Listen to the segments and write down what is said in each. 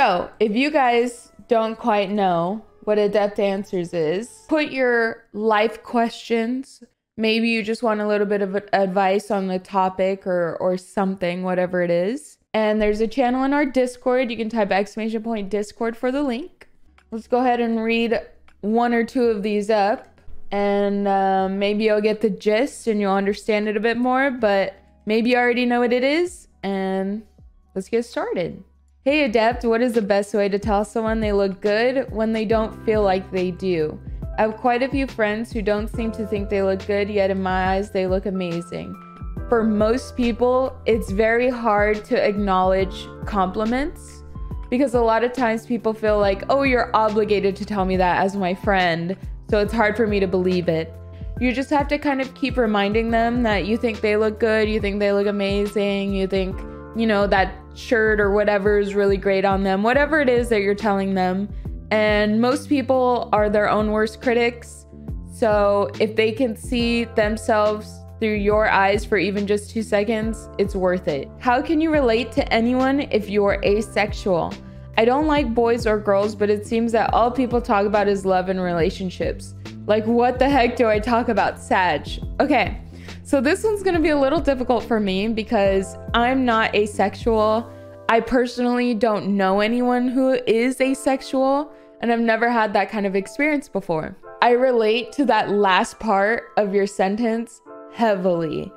So if you guys don't quite know what Adept Answers is, put your life questions. Maybe you just want a little bit of advice on the topic or something, whatever it is. And there's a channel in our Discord. You can type !Discord for the link. Let's go ahead and read one or two of these up. And maybe you'll get the gist and you'll understand it a bit more. But maybe you already know what it is. And let's get started. Hey Adept, what is the best way to tell someone they look good when they don't feel like they do? I have quite a few friends who don't seem to think they look good, yet in my eyes, they look amazing. For most people, it's very hard to acknowledge compliments because a lot of times people feel like, oh, you're obligated to tell me that as my friend, so it's hard for me to believe it. You just have to kind of keep reminding them that you think they look good, you think they look amazing, you think, you know, that shirt or whatever is really great on them, whatever it is that you're telling them. And most people are their own worst critics. So if they can see themselves through your eyes for even just 2 seconds, it's worth it. How can you relate to anyone if you're asexual? I don't like boys or girls, but it seems that all people talk about is love and relationships. Like, what the heck do I talk about? Sag. Okay, so this one's gonna be a little difficult for me because I'm not asexual. I personally don't know anyone who is asexual, and I've never had that kind of experience before. I relate to that last part of your sentence heavily.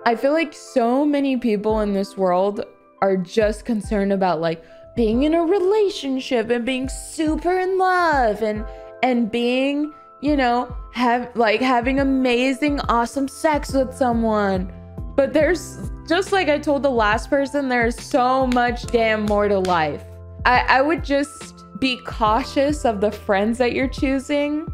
I feel like so many people in this world are just concerned about like being in a relationship and being super in love and being, you know, having amazing, awesome sex with someone. But there's, just like I told the last person, there's so much damn more to life. I would just be cautious of the friends that you're choosing,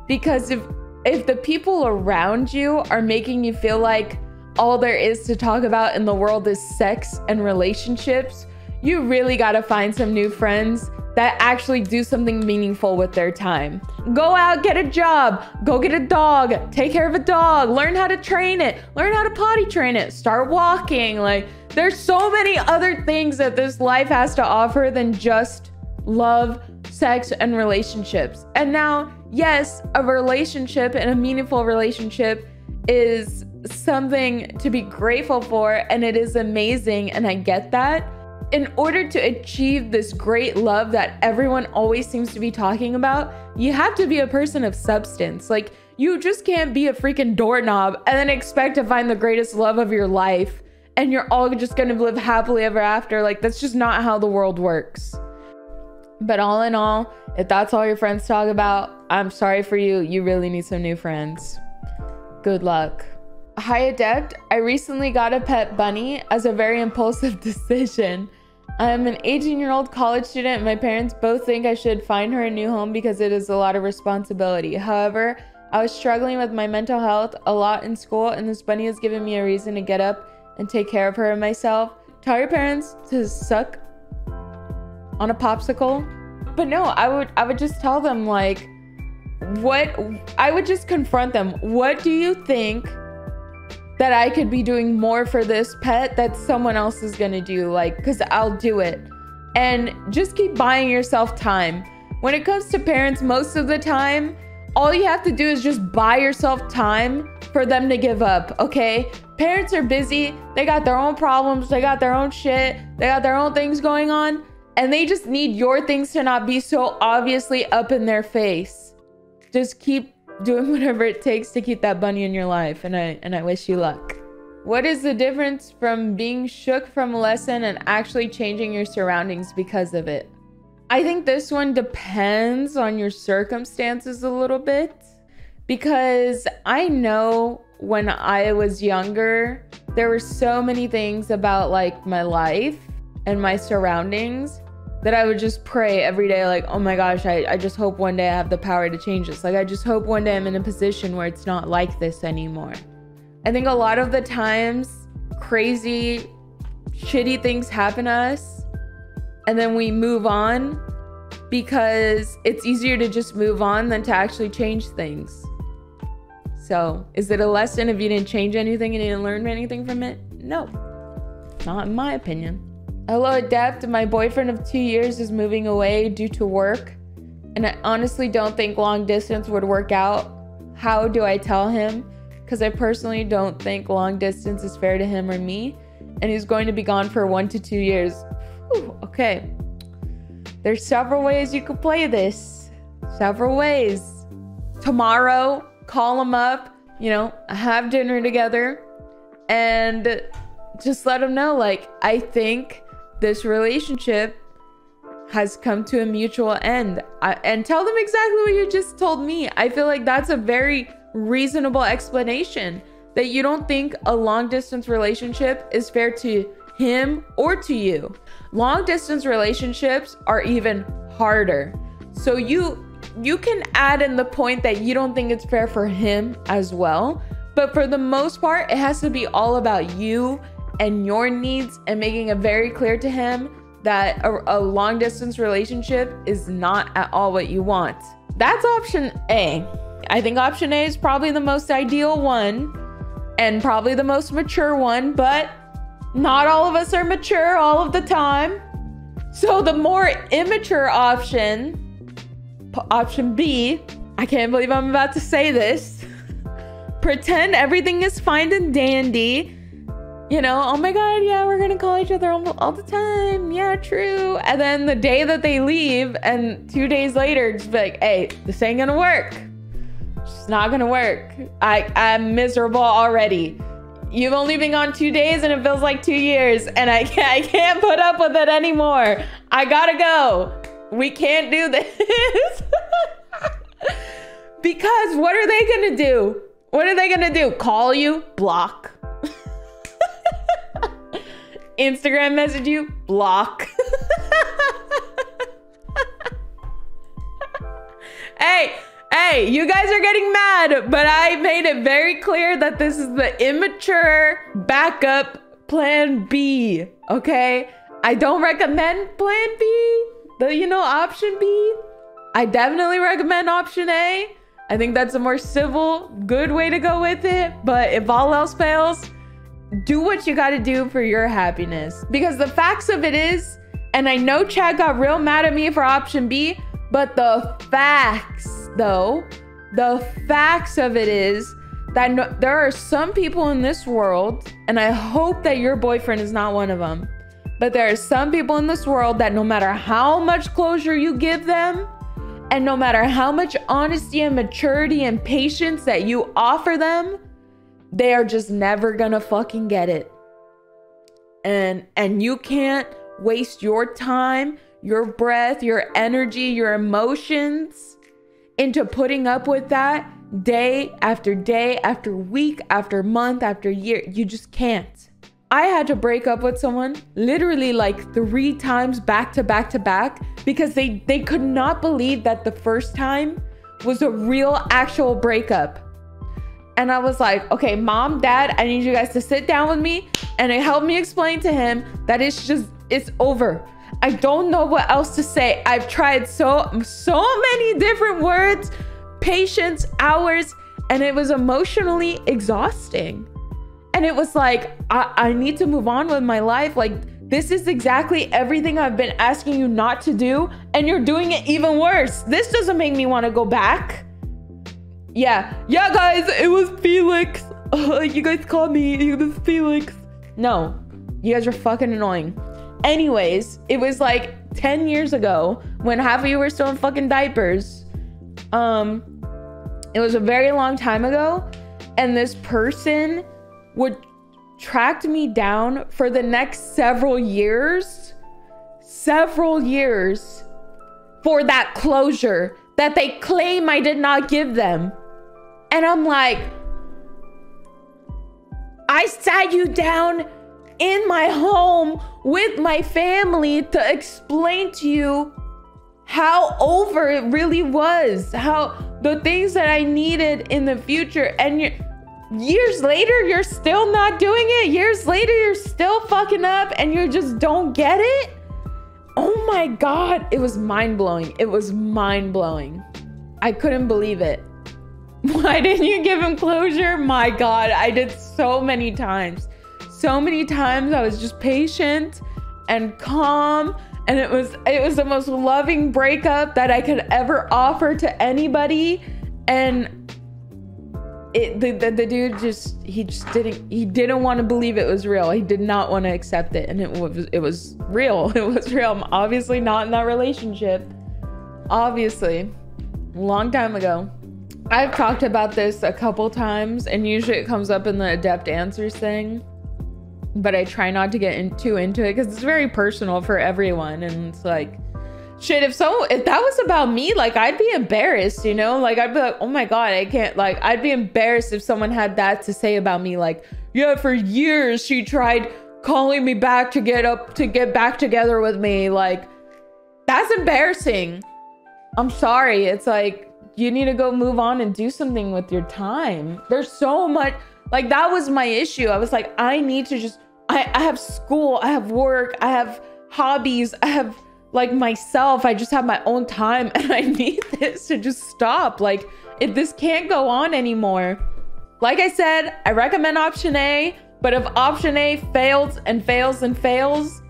because if the people around you are making you feel like all there is to talk about in the world is sex and relationships, you really gotta find some new friends that actually do something meaningful with their time. Go out, get a job, go get a dog, take care of a dog, learn how to train it, learn how to potty train it, start walking. Like, there's so many other things that this life has to offer than just love, sex, and relationships. And now, yes, a relationship and a meaningful relationship is something to be grateful for, and it is amazing, and I get that. In order to achieve this great love that everyone always seems to be talking about, you have to be a person of substance. Like, you just can't be a freaking doorknob and then expect to find the greatest love of your life and you're all just gonna live happily ever after. Like, that's just not how the world works. But all in all, if that's all your friends talk about, I'm sorry for you. You really need some new friends. Good luck. Hi Adept, I recently got a pet bunny as a very impulsive decision. I'm an 18-year-old college student and my parents both think I should find her a new home because it is a lot of responsibility. However, I was struggling with my mental health a lot in school, and this bunny has given me a reason to get up and take care of her and myself. Tell your parents to suck on a popsicle. But no, I would just tell them, like, I would just confront them. What do you think that I could be doing more for this pet that someone else is gonna do? Like, because I'll do it. And just keep buying yourself time. When it comes to parents, most of the time, all you have to do is just buy yourself time for them to give up, okay? Parents are busy, they got their own problems, they got their own shit, they got their own things going on, and they just need your things to not be so obviously up in their face. Just keep doing whatever it takes to keep that bunny in your life, and I wish you luck. What is the difference from being shook from a lesson and actually changing your surroundings because of it? I think this one depends on your circumstances a little bit, because I know when I was younger, there were so many things about like my life and my surroundings that I would just pray every day, like, oh my gosh, I just hope one day I have the power to change this. Like, I just hope one day I'm in a position where it's not like this anymore. I think a lot of the times, crazy, shitty things happen to us, and then we move on because it's easier to just move on than to actually change things. So, is it a lesson if you didn't change anything and you didn't learn anything from it? No, not in my opinion. Hello, Adept. My boyfriend of 2 years is moving away due to work, and I honestly don't think long distance would work out. How do I tell him? Because I personally don't think long distance is fair to him or me, and he's going to be gone for 1 to 2 years. Whew, okay. There's several ways you could play this. Several ways. Tomorrow, call him up, you know, have dinner together, and just let him know, like, I think this relationship has come to a mutual end. And tell them exactly what you just told me. I feel like that's a very reasonable explanation, that you don't think a long distance relationship is fair to him or to you. Long distance relationships are even harder. So you can add in the point that you don't think it's fair for him as well. But for the most part, it has to be all about you and your needs, and making it very clear to him that a long distance relationship is not at all what you want. That's option A. I think option A is probably the most ideal one and probably the most mature one, but not all of us are mature all of the time. So the more immature option, option B, I can't believe I'm about to say this. Pretend everything is fine and dandy. You know, oh my God, yeah, we're gonna call each other all the time. Yeah, true. And then the day that they leave, and 2 days later, just be like, hey, this ain't gonna work. It's not gonna work. I'm miserable already. You've only been gone 2 days and it feels like 2 years, and I can't put up with it anymore. I gotta go. We can't do this. Because what are they gonna do? What are they gonna do? Call you? Block. Instagram message you? Block. Hey, you guys are getting mad, but I made it very clear that this is the immature backup plan B, okay? I don't recommend plan B, option B. I definitely recommend option A. I think that's a more civil, good way to go with it. But if all else fails, do what you got to do for your happiness. Because the facts of it is, and I know Chad got real mad at me for option B, but the facts of it is that there are some people in this world, and I hope that your boyfriend is not one of them, but there are some people in this world that no matter how much closure you give them, and no matter how much honesty and maturity and patience that you offer them, they are just never gonna fucking get it. And you can't waste your time, your breath, your energy, your emotions into putting up with that day after week, after month, after year. You just can't. I had to break up with someone literally like 3 times back to back to back because they could not believe that the first time was a real actual breakup. And I was like, okay, Mom, Dad, I need you guys to sit down with me and help me explain to him that it's over. I don't know what else to say. I've tried so many different words, patience, hours, and it was emotionally exhausting. And it was like, I need to move on with my life. Like, this is exactly everything I've been asking you not to do, and you're doing it even worse. This doesn't make me want to go back. Yeah, guys, it was Felix. You guys called me, it was Felix. No, you guys are fucking annoying. Anyways, it was like 10 years ago when half of you were still in fucking diapers. It was a very long time ago, and this person would track me down for the next several years for that closure that they claim I did not give them. And I'm like, I sat you down in my home with my family to explain to you how over it really was, how the things that I needed in the future. And years later, you're still not doing it. Years later, you're still fucking up and you just don't get it. Oh my God, it was mind-blowing. It was mind-blowing. I couldn't believe it. Why didn't you give him closure? My God, I did so many times. So many times I was just patient and calm. And it was the most loving breakup that I could ever offer to anybody. And the dude he didn't want to believe it was real. He did not want to accept it. And it was real. It was real. I'm obviously not in that relationship. Obviously. A long time ago. I've talked about this a couple times, and usually it comes up in the Adept Answers thing. But I try not to get too into it because it's very personal for everyone. And it's like, shit, if that was about me, like, I'd be embarrassed, you know? Like, I'd be like, oh my God, I can't, like, I'd be embarrassed if someone had that to say about me. Like, yeah, for years she tried calling me back to get back together with me. Like, that's embarrassing. I'm sorry. It's like, you need to go move on and do something with your time. There's so much, like, that was my issue. I was like, I need to just, I have school, I have work, I have hobbies, I have like myself, I just have my own time, and I need this to just stop. Like, this can't go on anymore. Like I said, I recommend option A, but if option A fails and fails and fails,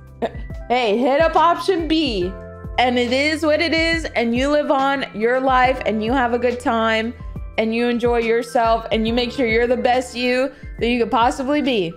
hey, hit up option B. And it is what it is, and you live on your life, and you have a good time, and you enjoy yourself, and you make sure you're the best you that you could possibly be.